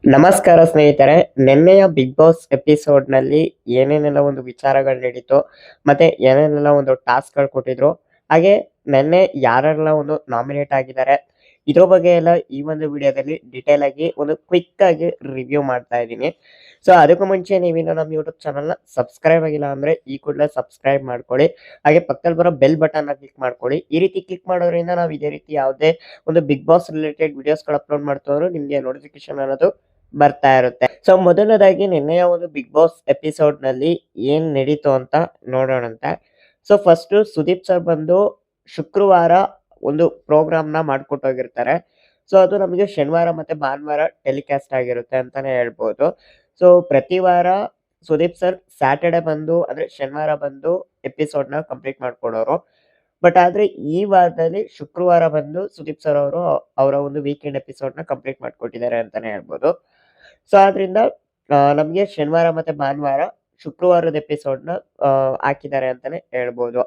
ನಮಸ್ಕಾರ ಸ್ನೇಹಿತರೆ. ನಿನ್ನೆಯ ಬಿಗ್ ಬಾಸ್ ಎಪಿಸೋಡ್‌ನಲ್ಲಿ ಏನೇನೆಲ್ಲ ಒಂದು ವಿಚಾರಗಳು ನಡೀತು, ಮತ್ತೆ ಏನೇನೆಲ್ಲ ಒಂದು ಟಾಸ್ಕ್‌ಗಳು ಕೊಟ್ಟಿದ್ರು, ಹಾಗೆ ನಿನ್ನೆ ಯಾರೆಲ್ಲ ಒಂದು ನಾಮಿನೇಟ್ ಆಗಿದ್ದಾರೆ, ಇದ್ರ ಬಗ್ಗೆ ಎಲ್ಲ ಈ ಒಂದು ವಿಡಿಯೋದಲ್ಲಿ ಡೀಟೇಲ್ ಆಗಿ ಒಂದು ಕ್ವಿಕ್ ಆಗಿ ರಿವ್ಯೂ ಮಾಡ್ತಾ ಇದ್ದೀನಿ. ಸೊ ಅದಕ್ಕೂ ಮುಂಚೆ ನೀವಿನ್ನು ನಮ್ಮ ಯೂಟ್ಯೂಬ್ ಚಾನಲ್‌ನ ಸಬ್ಸ್ಕ್ರೈಬ್ ಆಗಿಲ್ಲ ಅಂದ್ರೆ ಈ ಕೂಡಲೇ ಸಬ್ಸ್ಕ್ರೈಬ್ ಮಾಡ್ಕೊಳ್ಳಿ. ಹಾಗೆ ಪಕ್ಕದಲ್ಲಿ ಬರೋ ಬೆಲ್ ಬಟನ್‌ನ ಕ್ಲಿಕ್ ಮಾಡ್ಕೊಳ್ಳಿ. ಈ ರೀತಿ ಕ್ಲಿಕ್ ಮಾಡೋದ್ರಿಂದ ನಾವು ಇದೇ ರೀತಿ ಯಾವುದೇ ಒಂದು ಬಿಗ್ ಬಾಸ್ ರಿಲೇಟೆಡ್ ವಿಡಿಯೋಸ್‌ಗಳು ಅಪ್ಲೋಡ್ ಮಾಡ್ತಾವ್ರು ನಿಮ್ಗೆ ನೋಟಿಫಿಕೇಶನ್ ಅನ್ನೋದು ಬರ್ತಾ ಇರುತ್ತೆ. ಸೊ ಮೊದಲನೇದಾಗಿ ನಿನ್ನೆಯ ಒಂದು ಬಿಗ್ ಬಾಸ್ ಎಪಿಸೋಡ್ ನಲ್ಲಿ ಏನ್ ನಡೀತು ಅಂತ ನೋಡೋಣಂತೆ. ಸೊ ಫಸ್ಟ್ ಸುದೀಪ್ ಸರ್ ಬಂದು ಶುಕ್ರವಾರ ಒಂದು ಪ್ರೋಗ್ರಾಮ್ ನ ಮಾಡ್ಕೊಟ್ಟು ಹೋಗಿರ್ತಾರೆ. ಸೊ ಅದು ನಮಗೆ ಶನಿವಾರ ಮತ್ತೆ ಭಾನುವಾರ ಟೆಲಿಕಾಸ್ಟ್ ಆಗಿರುತ್ತೆ ಅಂತಾನೆ ಹೇಳ್ಬೋದು. ಸೊ ಪ್ರತಿ ವಾರ ಸುದೀಪ್ ಸರ್ ಸ್ಯಾಟರ್ಡೆ ಬಂದು ಅಂದ್ರೆ ಶನಿವಾರ ಬಂದು ಎಪಿಸೋಡ್ ನ ಕಂಪ್ಲೀಟ್ ಮಾಡ್ಕೊಡೋರು. ಬಟ್ ಆದ್ರೆ ಈ ವಾರದಲ್ಲಿ ಶುಕ್ರವಾರ ಬಂದು ಸುದೀಪ್ ಸರ್ ಅವರು ಅವರ ಒಂದು ವೀಕೆಂಡ್ ಎಪಿಸೋಡ್ ನ ಕಂಪ್ಲೀಟ್ ಮಾಡ್ಕೊಟ್ಟಿದ್ದಾರೆ ಅಂತಾನೆ ಹೇಳ್ಬೋದು. ಸೊ ಆದ್ರಿಂದ ನಮ್ಗೆ ಶನಿವಾರ ಮತ್ತೆ ಭಾನುವಾರ, ಶುಕ್ರವಾರದ ಎಪಿಸೋಡ್‌ನ ಹಾಕಿದ್ದಾರೆ ಅಂತಾನೆ ಹೇಳ್ಬೋದು.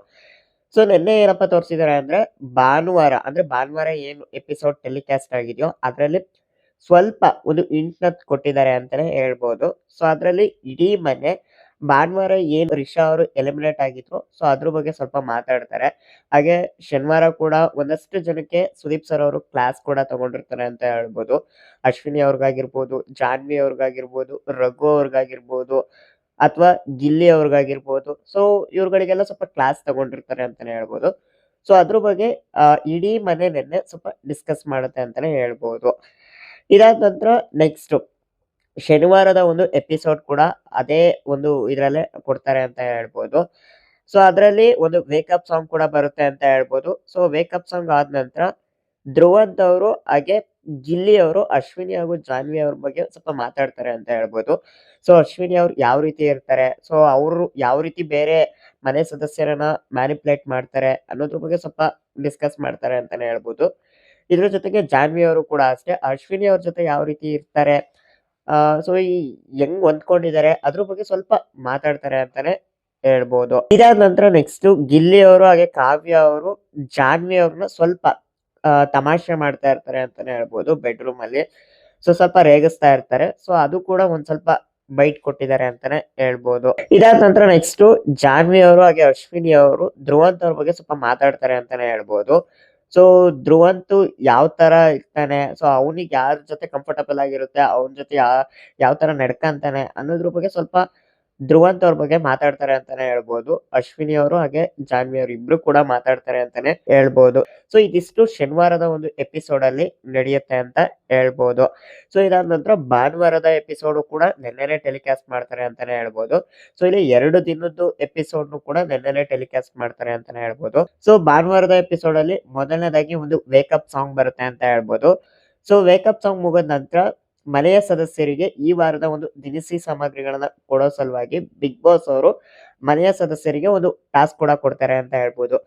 ಸೊ ನಿನ್ನೆ ಏನಪ್ಪಾ ತೋರಿಸಿದ್ದಾರೆ ಅಂದ್ರೆ ಭಾನುವಾರ ಏನು ಎಪಿಸೋಡ್ ಟೆಲಿಕಾಸ್ಟ್ ಆಗಿದೆಯೋ ಅದ್ರಲ್ಲಿ ಸ್ವಲ್ಪ ಒಂದು ಹಿಂಟ್‌ನ ಕೊಟ್ಟಿದ್ದಾರೆ ಅಂತಾನೆ ಹೇಳ್ಬೋದು. ಸೊ ಅದ್ರಲ್ಲಿ ಇಡೀ ಮನೆ ಭಾನುವಾರ ಏನು ರಿಷಾ ಅವರು ಎಲಿಮಿನೇಟ್ ಆಗಿದ್ರು, ಸೊ ಅದ್ರ ಬಗ್ಗೆ ಸ್ವಲ್ಪ ಮಾತಾಡ್ತಾರೆ. ಹಾಗೆ ಶನಿವಾರ ಕೂಡ ಒಂದಷ್ಟು ಜನಕ್ಕೆ ಸುದೀಪ್ ಸರ್ ಅವರು ಕ್ಲಾಸ್ ಕೂಡ ತಗೊಂಡಿರ್ತಾರೆ ಅಂತ ಹೇಳ್ಬೋದು. ಅಶ್ವಿನಿ ಅವ್ರಿಗಾಗಿರ್ಬೋದು, ಜಾನ್ವಿ ಅವ್ರಿಗಾಗಿರ್ಬೋದು, ರಘು ಅವ್ರಿಗಾಗಿರ್ಬೋದು ಅಥವಾ ಗಿಲ್ಲಿ ಅವ್ರಿಗಾಗಿರ್ಬೋದು. ಸೊ ಇವ್ರುಗಳಿಗೆಲ್ಲ ಸ್ವಲ್ಪ ಕ್ಲಾಸ್ ತಗೊಂಡಿರ್ತಾರೆ ಅಂತಾನೆ ಹೇಳ್ಬೋದು. ಸೊ ಅದ್ರ ಬಗ್ಗೆ ಇಡೀ ಮನೆ ನಿನ್ನೆ ಸ್ವಲ್ಪ ಡಿಸ್ಕಸ್ ಮಾಡುತ್ತೆ ಅಂತಾನೆ ಹೇಳ್ಬೋದು. ಇದಾದ ನಂತರ ನೆಕ್ಸ್ಟ್ ಶನಿವಾರದ ಒಂದು ಎಪಿಸೋಡ್ ಕೂಡ ಅದೇ ಒಂದು ಇದ್ರಲ್ಲೇ ಕೊಡ್ತಾರೆ ಅಂತ ಹೇಳ್ಬೋದು. ಸೊ ಅದ್ರಲ್ಲಿ ಒಂದು ವೇಕಪ್ ಸಾಂಗ್ ಕೂಡ ಬರುತ್ತೆ ಅಂತ ಹೇಳ್ಬೋದು. ಸೊ ವೇಕಪ್ ಸಾಂಗ್ ಆದ ನಂತರ ಧ್ರುವಂತ್ ಅವರು ಹಾಗೆ ಗಿಲ್ಲಿ ಅವರು ಅಶ್ವಿನಿ ಹಾಗೂ ಜಾನ್ವಿ ಅವ್ರ ಬಗ್ಗೆ ಸ್ವಲ್ಪ ಮಾತಾಡ್ತಾರೆ ಅಂತ ಹೇಳ್ಬೋದು. ಸೊ ಅಶ್ವಿನಿ ಅವ್ರು ಯಾವ ರೀತಿ ಇರ್ತಾರೆ, ಸೊ ಅವರು ಯಾವ ರೀತಿ ಬೇರೆ ಮನೆ ಸದಸ್ಯರನ್ನ ಮ್ಯಾನಿಪುಲೇಟ್ ಮಾಡ್ತಾರೆ ಅನ್ನೋದ್ರ ಬಗ್ಗೆ ಸ್ವಲ್ಪ ಡಿಸ್ಕಸ್ ಮಾಡ್ತಾರೆ ಅಂತಾನೆ ಹೇಳ್ಬೋದು. ಇದ್ರ ಜೊತೆಗೆ ಜಾನ್ವಿ ಅವರು ಕೂಡ ಅಷ್ಟೇ ಅಶ್ವಿನಿ ಅವ್ರ ಜೊತೆ ಯಾವ ರೀತಿ ಇರ್ತಾರೆ, ಸೊ ಈ ಹೆಂಗ್ ಹೊಂದ್ಕೊಂಡಿದ್ದಾರೆ ಅದ್ರ ಬಗ್ಗೆ ಸ್ವಲ್ಪ ಮಾತಾಡ್ತಾರೆ ಅಂತಾನೆ ಹೇಳ್ಬೋದು. ಇದಾದ ನಂತರ ನೆಕ್ಸ್ಟ್ ಗಿಲ್ಲಿ ಅವರು ಹಾಗೆ ಕಾವ್ಯ ಅವರು ಜಾನ್ವಿ ಅವ್ರನ್ನ ಸ್ವಲ್ಪ ತಮಾಷೆ ಮಾಡ್ತಾ ಇರ್ತಾರೆ ಅಂತಾನೆ ಹೇಳ್ಬೋದು ಬೆಡ್‌ರೂಮ್ ಅಲ್ಲಿ. ಸೊ ಸ್ವಲ್ಪ ರೇಗಿಸ್ತಾ ಇರ್ತಾರೆ. ಸೊ ಅದು ಕೂಡ ಒಂದ್ ಸ್ವಲ್ಪ ಬೈಟ್ ಕೊಟ್ಟಿದ್ದಾರೆ ಅಂತಾನೆ ಹೇಳ್ಬೋದು. ಇದಾದ ನಂತರ ನೆಕ್ಸ್ಟ್ ಜಾನ್ವಿ ಅವರು ಹಾಗೆ ಅಶ್ವಿನಿ ಅವರು ಧ್ರುವಂತ್ ಅವ್ರ ಬಗ್ಗೆ ಸ್ವಲ್ಪ ಮಾತಾಡ್ತಾರೆ ಅಂತಾನೆ ಹೇಳ್ಬೋದು. ಸೊ ಧ್ರುವಂತು ಯಾವ ತರ ಇರ್ತಾನೆ, ಸೊ ಅವನಿಗೆ ಯಾರ ಜೊತೆ ಕಂಫರ್ಟಬಲ್ ಆಗಿರುತ್ತೆ, ಅವನ ಜೊತೆ ಯಾವ ತರ ನಡ್ಕಂತಾನೆ ಅನ್ನೋದ್ರ ಬಗ್ಗೆ ಸ್ವಲ್ಪ ಧ್ರುವಂತ್ ಅವ್ರ ಬಗ್ಗೆ ಮಾತಾಡ್ತಾರೆ ಅಂತಾನೆ ಹೇಳ್ಬೋದು. ಅಶ್ವಿನಿ ಅವರು ಹಾಗೆ ಜಾನ್ವಿ ಅವರು ಇಬ್ರು ಕೂಡ ಮಾತಾಡ್ತಾರೆ ಅಂತಾನೆ ಹೇಳ್ಬೋದು. ಸೊ ಇದಿಷ್ಟು ಶನಿವಾರದ ಒಂದು ಎಪಿಸೋಡ್ ಅಲ್ಲಿ ನಡೆಯುತ್ತೆ ಅಂತ ಹೇಳ್ಬೋದು. ಸೊ ಇದಾದ ನಂತರ ಭಾನುವಾರದ ಎಪಿಸೋಡ್ ಕೂಡ ನಿನ್ನೆನೆ ಟೆಲಿಕಾಸ್ಟ್ ಮಾಡ್ತಾರೆ ಅಂತಾನೆ ಹೇಳ್ಬೋದು. ಸೊ ಇಲ್ಲಿ 2 ದಿನದ್ದು ಎಪಿಸೋಡ್‌ನು ಕೂಡ ನಿನ್ನೆನೆ ಟೆಲಿಕಾಸ್ಟ್ ಮಾಡ್ತಾರೆ ಅಂತಾನೆ ಹೇಳ್ಬೋದು. ಸೊ ಭಾನುವಾರದ ಎಪಿಸೋಡ್ ಅಲ್ಲಿ ಮೊದಲನೇದಾಗಿ ಒಂದು ವೇಕಪ್ ಸಾಂಗ್ ಬರುತ್ತೆ ಅಂತ ಹೇಳ್ಬೋದು. ಸೊ ವೇಕಪ್ ಸಾಂಗ್ ಮುಗಿದ ನಂತರ ಮನೆಯ ಸದಸ್ಯರಿಗೆ ಈ ವಾರದ ಒಂದು ದಿನಸಿ ಸಾಮಗ್ರಿಗಳನ್ನ ಕೊಡೋ ಸಲುವಾಗಿ ಬಿಗ್ ಬಾಸ್ ಅವರು ಮನೆಯ ಸದಸ್ಯರಿಗೆ ಒಂದು ಟಾಸ್ಕ್ ಕೂಡ ಕೊಡ್ತಾರೆ ಅಂತ ಹೇಳ್ಬೋದು.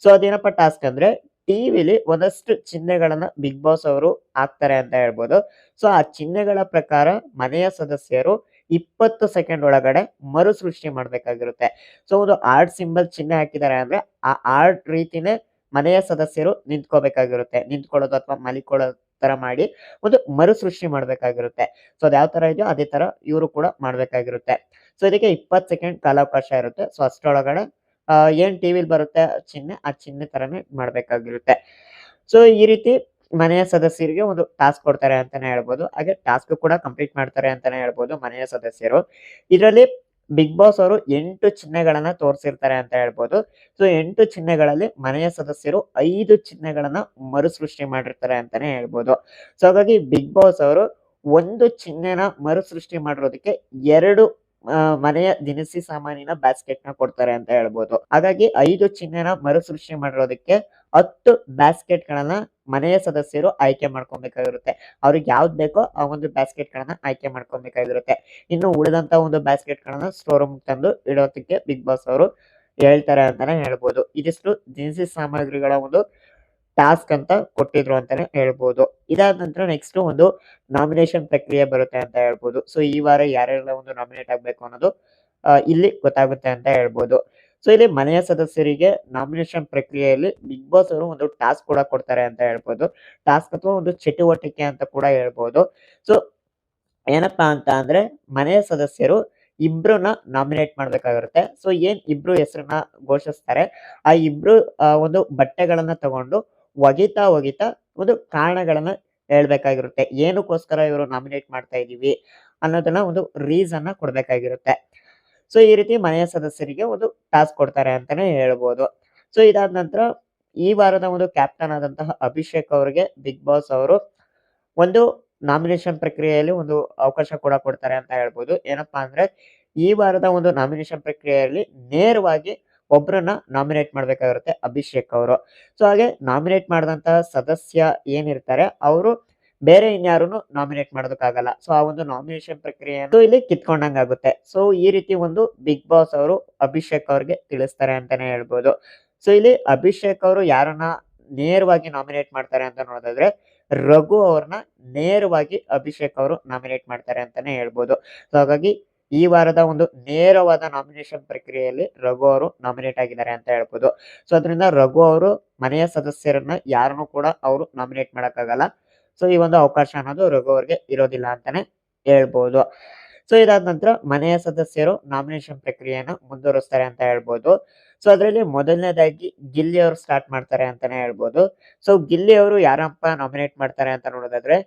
ಸೊ ಅದೇನಪ್ಪ ಟಾಸ್ಕ್ ಅಂದ್ರೆ ಟಿವಿಲಿ ಒಂದಷ್ಟು ಚಿಹ್ನೆಗಳನ್ನ ಬಿಗ್ ಬಾಸ್ ಅವರು ಹಾಕ್ತಾರೆ ಅಂತ ಹೇಳ್ಬೋದು. ಸೊ ಆ ಚಿಹ್ನೆಗಳ ಪ್ರಕಾರ ಮನೆಯ ಸದಸ್ಯರು 20 ಸೆಕೆಂಡ್ ಒಳಗಡೆ ಮರುಸೃಷ್ಟಿ ಮಾಡ್ಬೇಕಾಗಿರುತ್ತೆ. ಸೊ ಒಂದು ಹಾರ್ಟ್ ಸಿಂಬಲ್ ಚಿಹ್ನೆ ಹಾಕಿದ್ದಾರೆ ಅಂದ್ರೆ ಆ ಹಾರ್ಟ್ ರೀತಿನೇ ಮನೆಯ ಸದಸ್ಯರು ನಿಂತ್ಕೋಬೇಕಾಗಿರುತ್ತೆ. ನಿಂತ್ಕೊಳ್ಳೋದು ಅಥವಾ ಮಲಿಕೊಳ್ಳೋ ತರ ಮಾಡಿ ಒಂದು ಮರುಸೃಷ್ಟಿ ಮಾಡ್ಬೇಕಾಗಿರುತ್ತೆ. ಸೊ ಅದ್ ಯಾವ ತರ ಇದೆಯೋ ಅದೇ ತರ ಇವರು ಕೂಡ ಮಾಡ್ಬೇಕಾಗಿರುತ್ತೆ. ಸೊ ಇದಕ್ಕೆ 20 ಸೆಕೆಂಡ್ ಕಾಲಾವಕಾಶ ಇರುತ್ತೆ. ಸೊ ಅಷ್ಟ್ರೊಳಗಡೆ ಏನ್ ಟಿವಿಲಿ ಬರುತ್ತೆ ಚಿಹ್ನೆ, ಆ ಚಿಹ್ನೆ ತರಾನೇ ಮಾಡ್ಬೇಕಾಗಿರುತ್ತೆ. ಸೊ ಈ ರೀತಿ ಮನೆಯ ಸದಸ್ಯರಿಗೆ ಒಂದು ಟಾಸ್ಕ್ ಕೊಡ್ತಾರೆ ಅಂತಾನೆ ಹೇಳ್ಬೋದು. ಹಾಗೆ ಟಾಸ್ಕ್ ಕೂಡ ಕಂಪ್ಲೀಟ್ ಮಾಡ್ತಾರೆ ಅಂತಾನೆ ಹೇಳ್ಬೋದು ಮನೆಯ ಸದಸ್ಯರು. ಇದ್ರಲ್ಲಿ ಬಿಗ್ ಬಾಸ್ ಅವರು 8 ಚಿಹ್ನೆಗಳನ್ನ ತೋರಿಸಿರ್ತಾರೆ ಅಂತ ಹೇಳ್ಬೋದು. ಸೊ 8 ಚಿಹ್ನೆಗಳಲ್ಲಿ ಮನೆಯ ಸದಸ್ಯರು 5 ಚಿಹ್ನೆಗಳನ್ನ ಮರುಸೃಷ್ಟಿ ಮಾಡಿರ್ತಾರೆ ಅಂತಾನೆ ಹೇಳ್ಬೋದು. ಸೊ ಹಾಗಾಗಿ ಬಿಗ್ ಬಾಸ್ ಅವರು ಒಂದು ಚಿಹ್ನೆನ ಮರುಸೃಷ್ಟಿ ಮಾಡಿರೋದಕ್ಕೆ 2 ಮನೆಯ ದಿನಸಿ ಸಾಮಾನಿನ ಬ್ಯಾಸ್ಕೆಟ್‌ನ ಕೊಡ್ತಾರೆ ಅಂತ ಹೇಳ್ಬೋದು. ಹಾಗಾಗಿ 5 ಚಿಹ್ನೆನ ಮರುಸೃಷ್ಟಿ ಮಾಡಿರೋದಕ್ಕೆ 10 ಬ್ಯಾಸ್ಕೆಟ್‌ಗಳನ್ನ ಮನೆಯ ಸದಸ್ಯರು ಆಯ್ಕೆ ಮಾಡ್ಕೊಬೇಕಾಗಿರುತ್ತೆ. ಅವ್ರಿಗೆ ಯಾವ್ದು ಬೇಕೋ ಆ ಒಂದು ಬ್ಯಾಸ್ಕೆಟ್‌ಗಳನ್ನ ಆಯ್ಕೆ ಮಾಡ್ಕೊಬೇಕಾಗಿರುತ್ತೆ. ಇನ್ನು ಉಳಿದಂತ ಒಂದು ಬ್ಯಾಸ್ಕೆಟ್‌ಗಳನ್ನ ಸ್ಟೋರ್ ರೂಮ್‌ಗೆ ತಂದು ಇಡೋದಕ್ಕೆ ಬಿಗ್ ಬಾಸ್ ಅವರು ಹೇಳ್ತಾರೆ ಅಂತಾನೆ ಹೇಳ್ಬೋದು. ಇದಿಷ್ಟು ದಿನಸಿ ಸಾಮಗ್ರಿಗಳ ಒಂದು ಟಾಸ್ಕ್ ಅಂತ ಕೊಟ್ಟಿದ್ರು ಅಂತಾನೆ ಹೇಳ್ಬೋದು. ಇದಾದ ನಂತರ ನೆಕ್ಸ್ಟ್ ಒಂದು ನಾಮಿನೇಷನ್ ಪ್ರಕ್ರಿಯೆ ಬರುತ್ತೆ ಅಂತ ಹೇಳ್ಬೋದು. ಸೊ ಈ ವಾರ ಯಾರೆಲ್ಲ ಒಂದು ನಾಮಿನೇಟ್ ಆಗ್ಬೇಕು ಅನ್ನೋದು ಇಲ್ಲಿ ಗೊತ್ತಾಗುತ್ತೆ ಅಂತ ಹೇಳ್ಬೋದು. ಸೊ ಇಲ್ಲಿ ಮನೆಯ ಸದಸ್ಯರಿಗೆ ನಾಮಿನೇಷನ್ ಪ್ರಕ್ರಿಯೆಯಲ್ಲಿ ಬಿಗ್ ಬಾಸ್ ಅವರು ಒಂದು ಟಾಸ್ಕ್ ಕೂಡ ಕೊಡ್ತಾರೆ ಅಂತ ಹೇಳ್ಬೋದು. ಟಾಸ್ಕ್ ಅಥವಾ ಒಂದು ಚಟುವಟಿಕೆ ಅಂತ ಕೂಡ ಹೇಳ್ಬೋದು. ಸೊ ಏನಪ್ಪಾ ಅಂತ ಅಂದ್ರೆ ಮನೆಯ ಸದಸ್ಯರು ಇಬ್ರನ್ನ ನಾಮಿನೇಟ್ ಮಾಡ್ಬೇಕಾಗಿರುತ್ತೆ. ಸೊ ಏನ್ ಇಬ್ರು ಹೆಸರನ್ನ ಘೋಷಿಸ್ತಾರೆ ಆ ಇಬ್ರು ಒಂದು ಬಟ್ಟೆಗಳನ್ನ ತಗೊಂಡು ಒಗಿತಾ ಒಗಿತಾ ಒಂದು ಕಾರಣಗಳನ್ನ ಹೇಳ್ಬೇಕಾಗಿರುತ್ತೆ. ಏನಕ್ಕೋಸ್ಕರ ಇವರು ನಾಮಿನೇಟ್ ಮಾಡ್ತಾ ಇದೀವಿ ಅನ್ನೋದನ್ನ ಒಂದು ರೀಸನ್ ಕೊಡ್ಬೇಕಾಗಿರುತ್ತೆ. ಸೊ ಈ ರೀತಿ ಮನೆಯ ಸದಸ್ಯರಿಗೆ ಒಂದು ಟಾಸ್ಕ್ ಕೊಡ್ತಾರೆ ಅಂತಾನೆ ಹೇಳ್ಬೋದು. ಸೊ ಇದಾದ ನಂತರ ಈ ವಾರದ ಒಂದು ಕ್ಯಾಪ್ಟನ್ ಆದಂತಹ ಅಭಿಷೇಕ್ ಅವರಿಗೆ ಬಿಗ್ ಬಾಸ್ ಅವರು ಒಂದು ನಾಮಿನೇಷನ್ ಪ್ರಕ್ರಿಯೆಯಲ್ಲಿ ಒಂದು ಅವಕಾಶ ಕೂಡ ಕೊಡ್ತಾರೆ ಅಂತ ಹೇಳ್ಬೋದು. ಏನಪ್ಪಾ ಅಂದ್ರೆ ಈ ವಾರದ ಒಂದು ನಾಮಿನೇಷನ್ ಪ್ರಕ್ರಿಯೆಯಲ್ಲಿ ನೇರವಾಗಿ ಒಬ್ರನ್ನ ನಾಮಿನೇಟ್ ಮಾಡ್ಬೇಕಾಗಿರುತ್ತೆ ಅಭಿಷೇಕ್ ಅವರು. ಸೊ ಹಾಗೆ ನಾಮಿನೇಟ್ ಮಾಡಿದಂತಹ ಸದಸ್ಯ ಏನಿರ್ತಾರೆ ಅವರು ಬೇರೆ ಇನ್ಯಾರನ್ನು ನಾಮಿನೇಟ್ ಮಾಡೋದಕ್ಕಾಗಲ್ಲ. ಸೊ ಆ ಒಂದು ನಾಮಿನೇಷನ್ ಪ್ರಕ್ರಿಯೆಯನ್ನು ಇಲ್ಲಿ ಕಿತ್ಕೊಂಡಂಗಾಗುತ್ತೆ. ಸೊ ಈ ರೀತಿ ಒಂದು ಬಿಗ್ ಬಾಸ್ ಅವರು ಅಭಿಷೇಕ್ ಅವ್ರಿಗೆ ತಿಳಿಸ್ತಾರೆ ಅಂತಾನೆ ಹೇಳ್ಬೋದು. ಸೊ ಇಲ್ಲಿ ಅಭಿಷೇಕ್ ಅವರು ಯಾರನ್ನ ನೇರವಾಗಿ ನಾಮಿನೇಟ್ ಮಾಡ್ತಾರೆ ಅಂತ ನೋಡೋದಾದ್ರೆ ರಘು ಅವ್ರನ್ನ ನೇರವಾಗಿ ಅಭಿಷೇಕ್ ಅವರು ನಾಮಿನೇಟ್ ಮಾಡ್ತಾರೆ ಅಂತಾನೆ ಹೇಳ್ಬೋದು. ಸೊ ಹಾಗಾಗಿ ಈ ವಾರದ ಒಂದು ನೇರವಾದ ನಾಮಿನೇಷನ್ ಪ್ರಕ್ರಿಯೆಯಲ್ಲಿ ರಘು ಅವರು ನಾಮಿನೇಟ್ ಆಗಿದ್ದಾರೆ ಅಂತ ಹೇಳ್ಬೋದು. ಸೊ ಅದರಿಂದ ರಘು ಅವರು ಮನೆಯ ಸದಸ್ಯರನ್ನ ಯಾರನ್ನು ಕೂಡ ಅವರು ನಾಮಿನೇಟ್ ಮಾಡಕ್ಕಾಗಲ್ಲ. ಸೊ ಈ ಒಂದು ಅವಕಾಶ ಅನ್ನೋದು ರಘು ಅವ್ರಿಗೆ ಇರೋದಿಲ್ಲ ಅಂತಾನೆ ಹೇಳ್ಬೋದು. ಸೊ ಇದಾದ ನಂತರ ಮನೆಯ ಸದಸ್ಯರು ನಾಮಿನೇಷನ್ ಪ್ರಕ್ರಿಯೆಯನ್ನ ಮುಂದುವರಿಸ್ತಾರೆ ಅಂತ ಹೇಳ್ಬೋದು. ಸೊ ಅದರಲ್ಲಿ ಮೊದಲನೇದಾಗಿ ಗಿಲ್ಲಿ ಅವರು ಸ್ಟಾರ್ಟ್ ಮಾಡ್ತಾರೆ ಅಂತಾನೆ ಹೇಳ್ಬೋದು. ಸೊ ಗಿಲ್ಲಿ ಅವರು ಯಾರಪ್ಪ ನಾಮಿನೇಟ್ ಮಾಡ್ತಾರೆ ಅಂತ ನೋಡೋದಾದ್ರೆ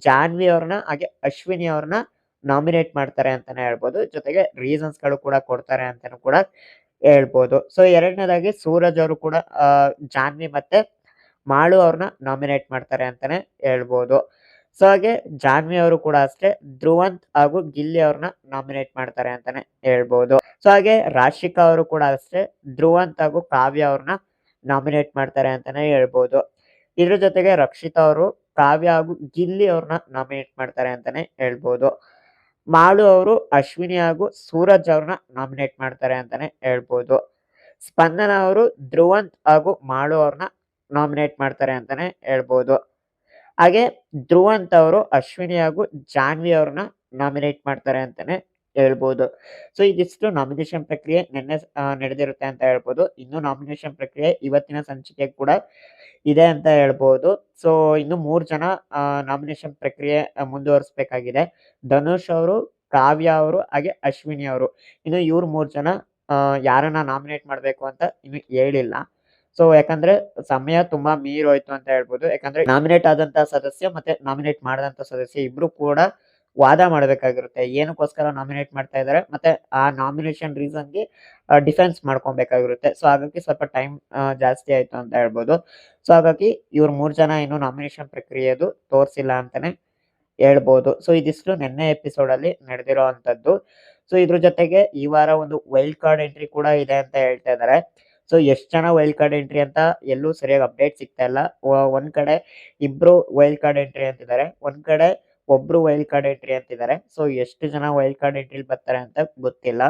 ಜಾನ್ವಿ ಅವ್ರನ್ನ ಹಾಗೆ ಅಶ್ವಿನಿ ಅವ್ರನ್ನ ನಾಮಿನೇಟ್ ಮಾಡ್ತಾರೆ ಅಂತಾನೆ ಹೇಳ್ಬೋದು. ಜೊತೆಗೆ ರೀಸನ್ಸ್ ಗಳು ಕೂಡ ಕೊಡ್ತಾರೆ ಅಂತಾನು ಕೂಡ ಹೇಳ್ಬೋದು. ಸೊ ಎರಡನೇದಾಗಿ ಸೂರಜ್ ಅವರು ಕೂಡ ಜಾನ್ವಿ ಮತ್ತೆ ಮಾಳು ಅವ್ರನ್ನ ನಾಮಿನೇಟ್ ಮಾಡ್ತಾರೆ ಅಂತಾನೆ ಹೇಳ್ಬೋದು. ಸೊ ಹಾಗೆ ಜಾನ್ವಿ ಅವರು ಕೂಡ ಅಷ್ಟೇ ಧ್ರುವಂತ್ ಹಾಗೂ ಗಿಲ್ಲಿ ಅವ್ರನ್ನ ನಾಮಿನೇಟ್ ಮಾಡ್ತಾರೆ ಅಂತಾನೆ ಹೇಳ್ಬೋದು. ಸೊ ಹಾಗೆ ರಾಶಿಕಾ ಅವರು ಕೂಡ ಅಷ್ಟೇ ಧ್ರುವಂತ್ ಹಾಗೂ ಕಾವ್ಯ ಅವ್ರನ್ನ ನಾಮಿನೇಟ್ ಮಾಡ್ತಾರೆ ಅಂತಾನೆ ಹೇಳ್ಬೋದು. ಇದ್ರ ಜೊತೆಗೆ ರಕ್ಷಿತಾ ಅವರು ಕಾವ್ಯ ಹಾಗೂ ಗಿಲ್ಲಿ ಅವ್ರನ್ನ ನಾಮಿನೇಟ್ ಮಾಡ್ತಾರೆ ಅಂತಾನೆ ಹೇಳ್ಬೋದು. ಮಾಳು ಅವರು ಅಶ್ವಿನಿ ಹಾಗೂ ಸೂರಜ್ ಅವ್ರನ್ನ ನಾಮಿನೇಟ್ ಮಾಡ್ತಾರೆ ಅಂತಾನೆ ಹೇಳ್ಬೋದು. ಸ್ಪಂದನ ಅವರು ಧ್ರುವಂತ್ ಹಾಗೂ ಮಾಳು ಅವ್ರನ್ನ ನಾಮಿನೇಟ್ ಮಾಡ್ತಾರೆ ಅಂತಾನೆ ಹೇಳ್ಬೋದು. ಹಾಗೆ ಧ್ರುವಂತ್ ಅವರು ಅಶ್ವಿನಿ ಹಾಗೂ ಜಾನ್ವಿ ಅವ್ರನ್ನ ನಾಮಿನೇಟ್ ಮಾಡ್ತಾರೆ ಅಂತಾನೆ ಹೇಳ್ಬೋದು. ಸೊ ಇದಿಷ್ಟು ನಾಮಿನೇಷನ್ ಪ್ರಕ್ರಿಯೆ ನಿನ್ನೆ ನಡೆದಿರುತ್ತೆ ಅಂತ ಹೇಳ್ಬೋದು. ಇನ್ನು ನಾಮಿನೇಷನ್ ಪ್ರಕ್ರಿಯೆ ಇವತ್ತಿನ ಸಂಚಿಕೆ ಕೂಡ ಇದೆ ಅಂತ ಹೇಳ್ಬೋದು. ಸೊ ಇನ್ನು 3 ಜನ ನಾಮಿನೇಷನ್ ಪ್ರಕ್ರಿಯೆ ಮುಂದುವರಿಸಬೇಕಾಗಿದೆ. ಧನುಷ್ ಅವರು, ಕಾವ್ಯ ಅವರು ಹಾಗೆ ಅಶ್ವಿನಿ ಅವರು. ಇನ್ನು ಇವ್ರು 3 ಜನ ಯಾರನ್ನ ನಾಮಿನೇಟ್ ಮಾಡ್ಬೇಕು ಅಂತ ಇನ್ನು ಹೇಳಿಲ್ಲ. ಸೊ ಯಾಕಂದ್ರೆ ಸಮಯ ತುಂಬಾ ಮೀರೋಯ್ತು ಅಂತ ಹೇಳ್ಬೋದು. ಯಾಕಂದ್ರೆ ನಾಮಿನೇಟ್ ಆದಂತಹ ಸದಸ್ಯ ಮತ್ತೆ ನಾಮಿನೇಟ್ ಮಾಡದಂತ ಸದಸ್ಯ ಇಬ್ರು ಕೂಡ ವಾದ ಮಾಡ್ಬೇಕಾಗಿರುತ್ತೆ. ಏನಕ್ಕೋಸ್ಕರ ನಾಮಿನೇಟ್ ಮಾಡ್ತಾ ಇದ್ದಾರೆ ಮತ್ತೆ ಆ ನಾಮಿನೇಷನ್ ರೀಸನ್‌ಗೆ ಡಿಫೆನ್ಸ್ ಮಾಡ್ಕೊಬೇಕಾಗಿರುತ್ತೆ. ಸೊ ಹಾಗಾಗಿ ಸ್ವಲ್ಪ ಟೈಮ್ ಜಾಸ್ತಿ ಆಯ್ತು ಅಂತ ಹೇಳ್ಬೋದು. ಸೊ ಹಾಗಾಗಿ ಇವ್ರು 3 ಜನ ಇನ್ನು ನಾಮಿನೇಷನ್ ಪ್ರಕ್ರಿಯೆದು ತೋರ್ಸಿಲ್ಲ ಅಂತಾನೆ ಹೇಳ್ಬೋದು. ಸೊ ಇದಿಷ್ಟು ನಿನ್ನೆ ಎಪಿಸೋಡ್ ಅಲ್ಲಿ ನಡೆದಿರುವಂತದ್ದು. ಸೊ ಇದ್ರ ಜೊತೆಗೆ ಈ ವಾರ ಒಂದು ವೈಲ್ಡ್ ಕಾರ್ಡ್ ಎಂಟ್ರಿ ಕೂಡ ಇದೆ ಅಂತ ಹೇಳ್ತಾ ಇದ್ದಾರೆ. ಸೊ ಎಷ್ಟ್ ಜನ ವೈಲ್ಡ್ ಕಾರ್ಡ್ ಎಂಟ್ರಿ ಅಂತ ಎಲ್ಲೂ ಸರಿಯಾಗಿ ಅಪ್ಡೇಟ್ ಸಿಗ್ತಾ ಇಲ್ಲ. ಒಂದ್ ಕಡೆ ಇಬ್ರು ವೈಲ್ಡ್ ಕಾರ್ಡ್ ಎಂಟ್ರಿ ಅಂತಿದ್ದಾರೆ. ಒಂದ್ ಕಡೆ ಒಬ್ರು ವೈಲ್ಡ್ ಕಾರ್ಡ್ ಎಂಟ್ರಿ ಅಂತಿದ್ದಾರೆ. ಸೊ ಎಷ್ಟು ಜನ ವೈಲ್ಡ್ ಕಾರ್ಡ್ ಎಂಟ್ರಿಲಿ ಬರ್ತಾರೆ ಅಂತ ಗೊತ್ತಿಲ್ಲ.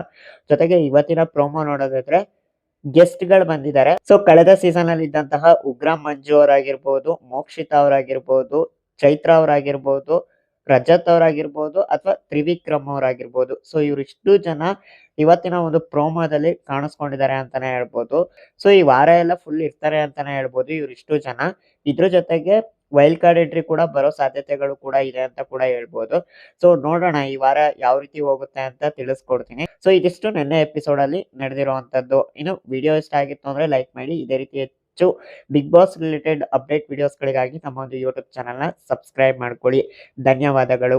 ಜೊತೆಗೆ ಇವತ್ತಿನ ಪ್ರೋಮೋ ನೋಡೋದಾದ್ರೆ ಗೆಸ್ಟ್ ಗಳು ಬಂದಿದ್ದಾರೆ. ಸೊ ಕಳೆದ ಸೀಸನ್ ಅಲ್ಲಿ ಇದ್ದಂತಹ ಉಗ್ರ ಮಂಜು ಅವರಾಗಿರ್ಬೋದು, ಮೋಕ್ಷಿತಾ ಅವರಾಗಿರ್ಬೋದು, ಚೈತ್ರ ಅವರಾಗಿರ್ಬೋದು, ರಜತ್ ಅವರಾಗಿರ್ಬೋದು ಅಥವಾ ತ್ರಿವಿಕ್ರಮ್ ಅವರಾಗಿರ್ಬೋದು. ಸೊ ಇವ್ರಿಷ್ಟು ಜನ ಇವತ್ತಿನ ಒಂದು ಪ್ರೋಮೋದಲ್ಲಿ ಕಾಣಿಸ್ಕೊಂಡಿದ್ದಾರೆ ಅಂತಾನೆ ಹೇಳ್ಬೋದು. ಸೊ ಈ ವಾರ ಎಲ್ಲ ಫುಲ್ ಇರ್ತಾರೆ ಅಂತಾನೆ ಹೇಳ್ಬೋದು ಇವ್ರಿಷ್ಟು ಜನ. ಇದ್ರ ಜೊತೆಗೆ ವೈಲ್ಡ್ ಕಾರ್ಡ್ ಎಂಟ್ರಿ ಕೂಡ ಬರೋ ಸಾಧ್ಯತೆಗಳು ಕೂಡ ಇದೆ ಅಂತ ಕೂಡ ಹೇಳ್ಬೋದು. ಸೊ ನೋಡೋಣ ಈ ವಾರ ಯಾವ ರೀತಿ ಹೋಗುತ್ತೆ ಅಂತ ತಿಳಿಸ್ಕೊಡ್ತೀನಿ. ಸೊ ಇದಿಷ್ಟು ನಿನ್ನೆ ಎಪಿಸೋಡ್ ಅಲ್ಲಿ ನಡೆದಿರುವಂತದ್ದು. ಇನ್ನು ವಿಡಿಯೋ ಇಷ್ಟ ಆಗಿತ್ತು ಅಂದ್ರೆ ಲೈಕ್ ಮಾಡಿ. ಇದೇ ರೀತಿ ಹೆಚ್ಚು ಬಿಗ್ ಬಾಸ್ ರಿಲೇಟೆಡ್ ಅಪ್ಡೇಟ್ ವಿಡಿಯೋಸ್ಗಳಿಗಾಗಿ ನಮ್ಮ ಒಂದು ಯೂಟ್ಯೂಬ್ ಚಾನಲ್‌ನ ಸಬ್ಸ್ಕ್ರೈಬ್ ಮಾಡ್ಕೊಳ್ಳಿ. ಧನ್ಯವಾದಗಳು.